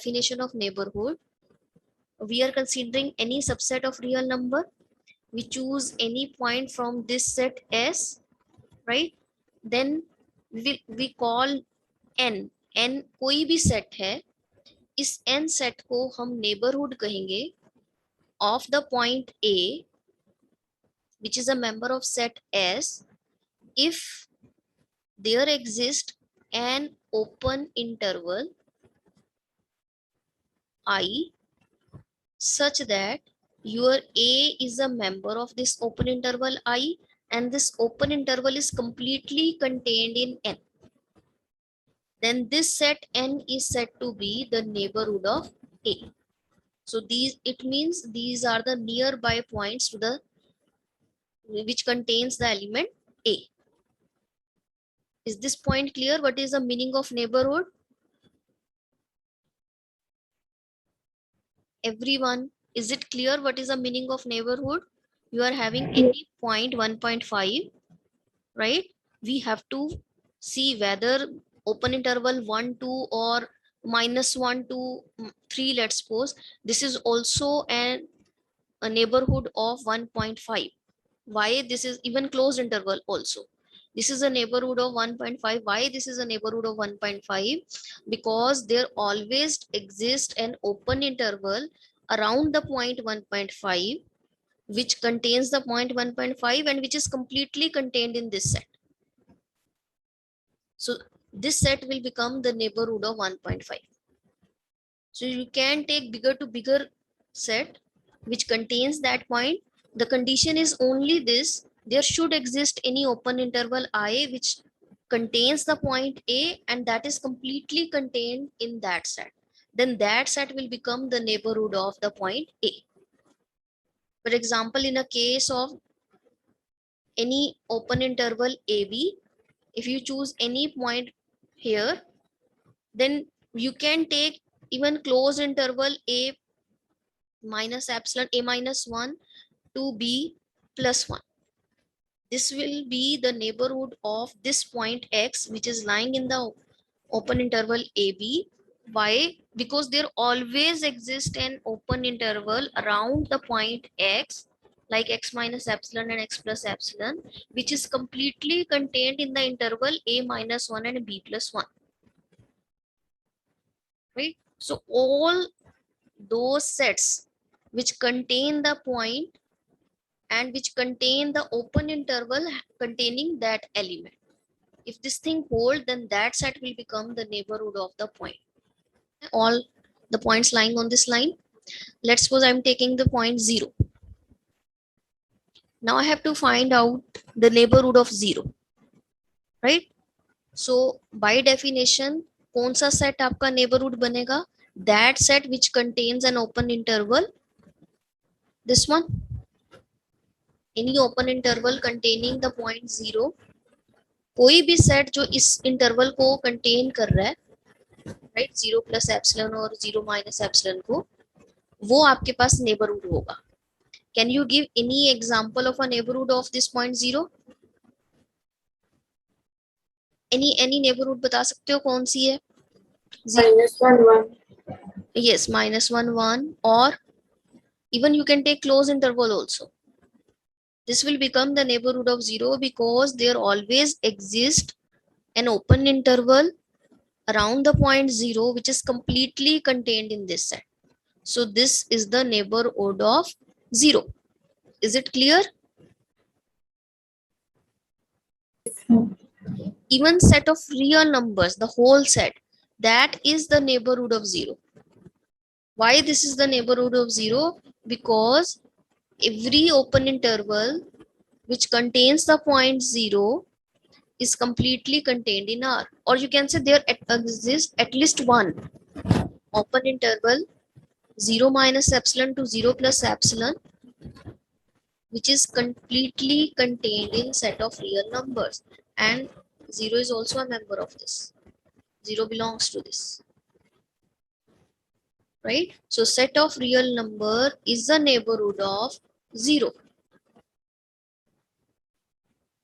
definition of neighborhood, we are considering any subset of real number. We choose any point from this set S, right? Then we call n. n कोई भी set है, इस n set को हम neighborhood कहेंगे of the point A, which is a member of set S, if there exists an open interval I such that your A is a member of this open interval I, and this open interval is completely contained in N. Then this set N is said to be the neighborhood of A. So it means these are the nearby points to the which contains the element A. Is this point clear? What is the meaning of neighborhood? Everyone, is it clear what is the meaning of neighborhood? You are having any point 1.5, right? We have to see whether open interval 1, 2 or -1 to 3, let's suppose. This is also a neighborhood of 1.5. Why this is even closed interval also? This is a neighborhood of 1.5. Why this is a neighborhood of 1.5? Because there always exists an open interval around the point 1.5, which contains the point 1.5 and which is completely contained in this set. So this set will become the neighborhood of 1.5. So you can take bigger to bigger set which contains that point. The condition is only this: there should exist any open interval I which contains the point A and that is completely contained in that set. Then that set will become the neighborhood of the point A. For example, in a case of any open interval AB, if you choose any point here, then you can take even closed interval A minus epsilon A minus 1 to B plus 1. This will be the neighborhood of this point X, which is lying in the open interval AB. Why? Because there always exists an open interval around the point X, like X minus epsilon and X plus epsilon, which is completely contained in the interval A minus 1 and B plus 1. Right? So all those sets which contain the point and which contain the open interval containing that element, if this thing hold, then that set will become the neighborhood of the point. All the points lying on this line. Let's suppose I'm taking the point 0. Now I have to find out the neighborhood of 0, right? So by definition, कौन सा set आपका neighborhood बनेगा? That set which contains an open interval, this one. Any open interval containing the point 0, कोई भी set जो इस interval को contain कर रहा है, right, 0 plus epsilon और 0 minus epsilon को, वो आपके पास neighborhood होगा. Can you give any example of a neighborhood of this point 0? Any neighborhood बता सकते हो कौन सी है? -1 1. Yes, -1 1, or even you can take close interval also. This will become the neighborhood of 0 because there always exists an open interval around the point 0 which is completely contained in this set. So this is the neighborhood of 0. Is it clear? Even set of real numbers, the whole set, that is the neighborhood of 0. Why this is the neighborhood of 0? Because every open interval which contains the point 0 is completely contained in R. Or you can say there exists at least one open interval 0 minus epsilon to 0 plus epsilon which is completely contained in set of real numbers, and 0 is also a member of this. 0 belongs to this, right? So set of real number is the neighborhood of 0.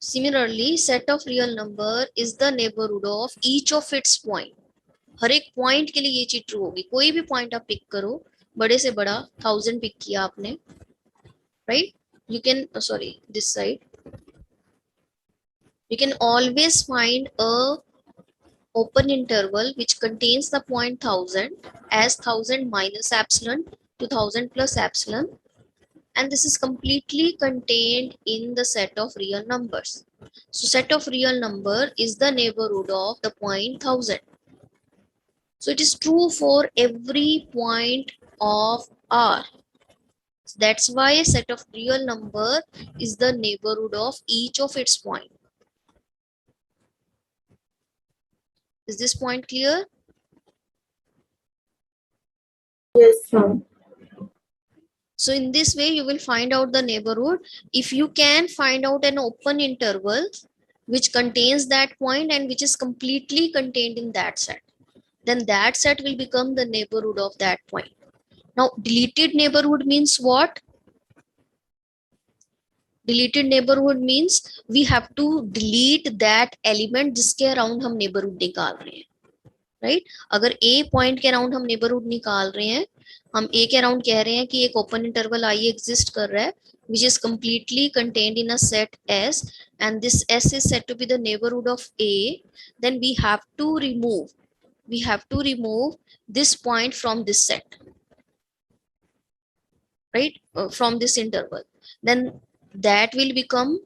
Similarly, set of real number is the neighborhood of each of its point. हर एक point के लिए ये चीज true होगी। कोई भी point आप pick करो, बड़े से बड़ा 1000 पिक किया आपने, right, you can sorry this side, you can always find a open interval which contains the point 1000 as 1000 minus epsilon to 1000 plus epsilon, and this is completely contained in the set of real numbers. So set of real number is the neighborhood of the point 1000. So it is true for every point of R. That's why set of real number is the neighborhood of each of its point. Is this point clear? Yes, ma'am. So in this way, you will find out the neighborhood. If you can find out an open interval which contains that point and which is completely contained in that set, then that set will become the neighborhood of that point. Now, deleted neighborhood means what? Deleted neighborhood means we have to delete that element जिसके around हम neighborhood निकाल रहे हैं, right? अगर ए point के around हम neighbourhood निकाल रहे हैं, हम ए के अराउंड कह रहे हैं कि एक ओपन इंटरवल आई एग्जिस्ट कर रहा है which is completely contained in a set S, and this S is said to be the neighborhood of A, then we have to remove this point from this set, right, from this interval. Then that will become,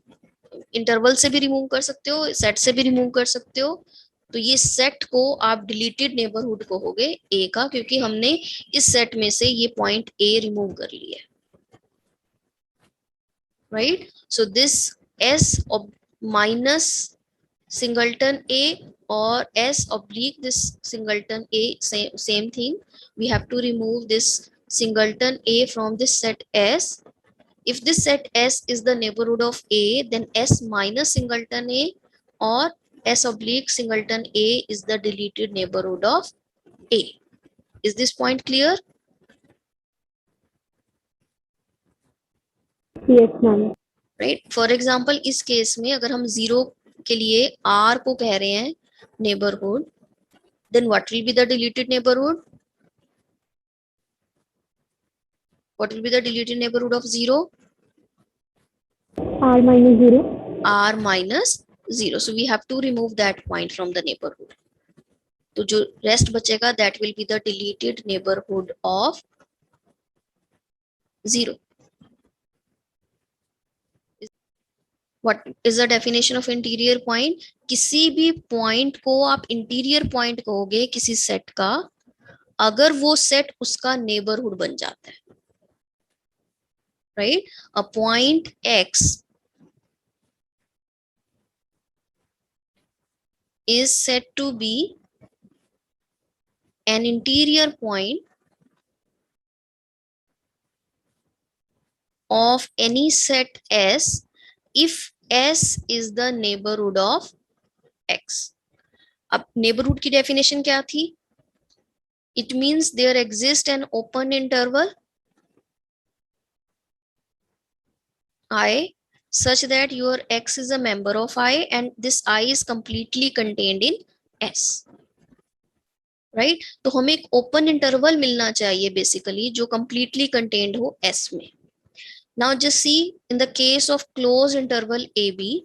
interval से भी remove कर सकते हो, set से भी remove कर सकते हो, तो ये सेट को आप डिलीटेड नेबरहुड कहोगे ए का, क्योंकि हमने इस सेट में से ये पॉइंट ए रिमूव कर लिया है, right? So this S minus singleton A और S oblique this singleton A, same thing, we have to remove this singleton a from this set S. If this set S is the neighborhood of A, then S minus singleton A or S oblique singleton A is the deleted neighborhood of A. Is this point clear? Yes, ma'am. Right. For example, इस case में अगर हम 0 के लिए R को कह रहे हैं neighborhood, then what will be the deleted neighborhood? What will be the deleted neighborhood of 0? R minus 0. R minus 0. So we have to remove that point from the neighborhood. तो जो रेस्ट बचेगा that will be the deleted neighborhood of 0. What is the definition of interior point? किसी भी point को आप interior point कहोगे किसी set का अगर वो सेट उसका नेबरहुड बन जाता है, right? A point x is said to be an interior point of any set S if S is the neighborhood of X. अब neighborhood की definition क्या थी? It means there exists an open interval I such that your X is a member of I and this I is completely contained in S. Right? तो हमें एक open interval मिलना चाहिए basically जो completely contained हो S में. Now just see in the case of closed interval AB,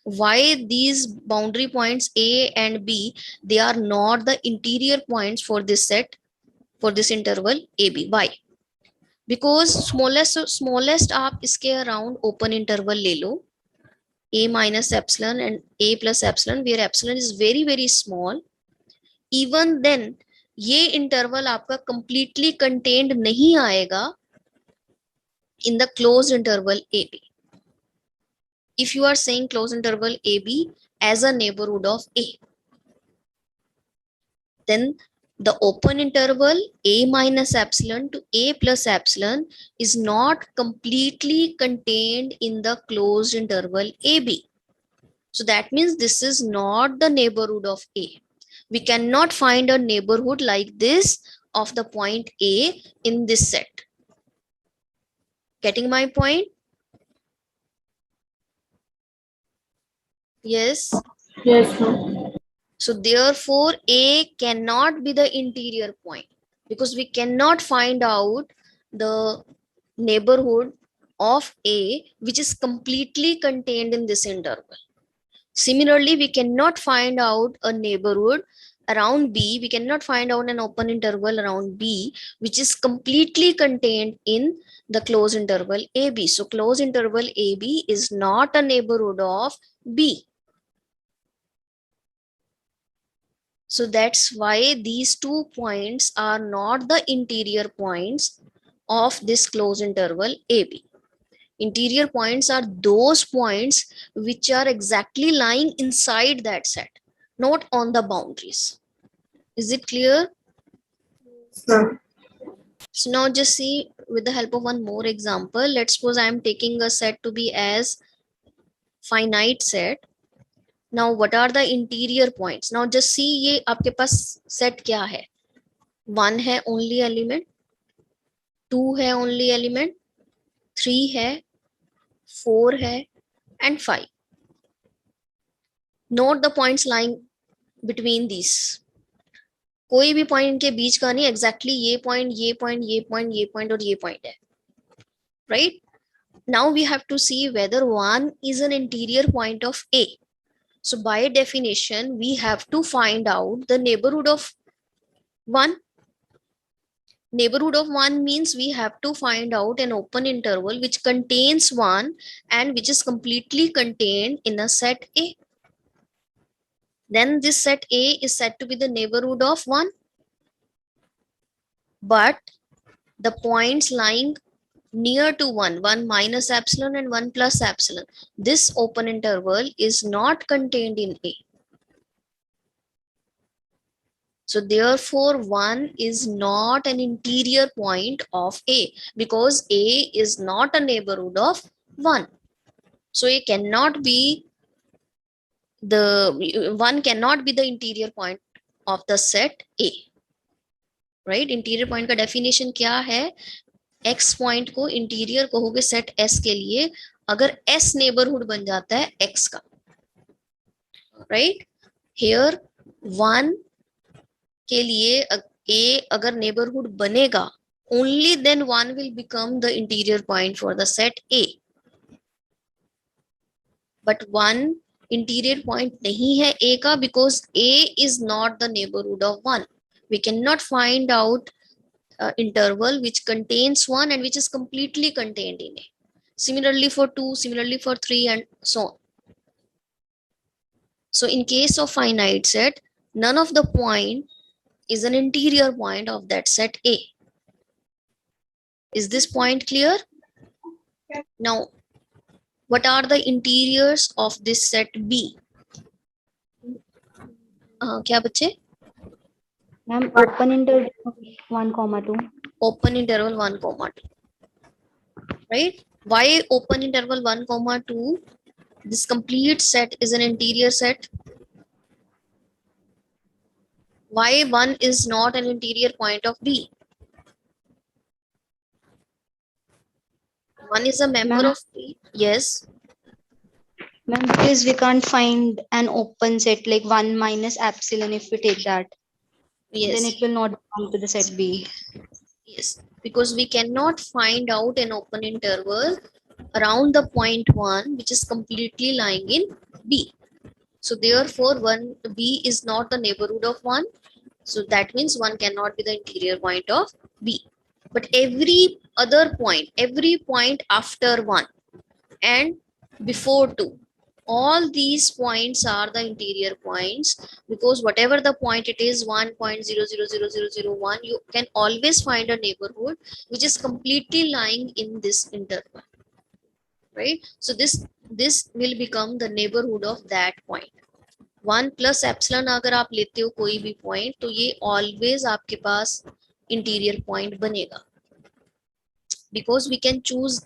why these boundary points A and B, they are not the interior points for this set, for this interval AB. Why? Because smallest आप इसके around open interval ले लो, A minus epsilon and A plus epsilon, where epsilon is very very small. Even then ये interval आपका completely contained नहीं आएगा in the closed interval AB. If you are saying closed interval AB as a neighborhood of A, then the open interval A minus epsilon to A plus epsilon is not completely contained in the closed interval AB. So that means this is not the neighborhood of A. We cannot find a neighborhood like this of the point A in this set. Getting my point? Yes. Yes, ma'am. So therefore A cannot be the interior point, because we cannot find out the neighborhood of A which is completely contained in this interval. Similarly, we cannot find out a neighborhood around B. We cannot find out an open interval around B which is completely contained in the closed interval AB. So closed interval AB is not a neighborhood of B. So that's why these 2 points are not the interior points of this closed interval AB. Interior points are those points which are exactly lying inside that set, not on the boundaries. Is it clear? Ma'am. So now just see with the help of one more example. Let's suppose I am taking a set to be as finite set. Now what are the interior points? Now just see ये आपके पास set क्या है? 1 है only element, 2 है only element, 3 है, 4 है and 5. Note the points lying between these. कोई भी पॉइंट के बीच का नहीं, एग्जैक्टली ये पॉइंट ये पॉइंट ये पॉइंट ये पॉइंट और ये पॉइंट है, right? Now we have to see whether 1 is an interior point of A. So by definition we have to find out the neighborhood of 1. Neighborhood of 1 means we have to find out an open interval which contains 1 and which is completely contained in a set A. Then this set A is said to be the neighborhood of 1. But the points lying near to 1 minus epsilon and 1 plus epsilon, this open interval is not contained in A. So therefore 1 is not an interior point of A, because A is not a neighborhood of 1. So A cannot be the 1 cannot be the interior point of the set A, right? Interior point का definition क्या है? X point को interior कहोगे set S के लिए अगर S neighbourhood बन जाता है X का, राइट? हियर 1 के लिए A अगर नेबरहुड बनेगा, only then 1 will become the interior point for the set A. But 1 interior point नहीं है A का, because A is not the neighborhood of 1. We cannot find out interval which contains 1 and which is completely contained in A. Similarly for 2, similarly for 3 and so on. So in case of finite set, none of the point is an interior point of that set A. Is this point clear? Now, what are the interiors of this set B? क्या बच्चे? Ma'am, open interval 1, 2. Open interval 1, 2. Right? Why open interval 1, 2? This complete set is an interior set. Why 1 is not an interior point of B? 1 is a member of B. Yes. Ma'am, because we can't find an open set like 1 minus epsilon if we take that. Yes. Then it will not belong to the set B. Yes. Because we cannot find out an open interval around the point 1 which is completely lying in B. So therefore 1 B is not the neighborhood of 1. So that means 1 cannot be the interior point of B. But every other point, every point after 1 and before 2, all these points are the interior points, because whatever the point it is, 1.000001, you can always find a neighborhood which is completely lying in this interval, right? So this will become the neighborhood of that point. 1 plus epsilon अगर आप लेते हो कोई भी point, तो ये always आपके पास interior point बनेगा, because we can choose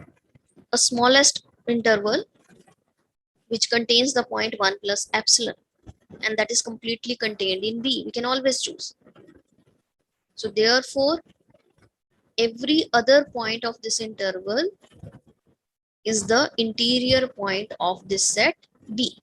a smallest interval which contains the point 1 plus epsilon, and that is completely contained in B. We can always choose. So therefore, every other point of this interval is the interior point of this set B.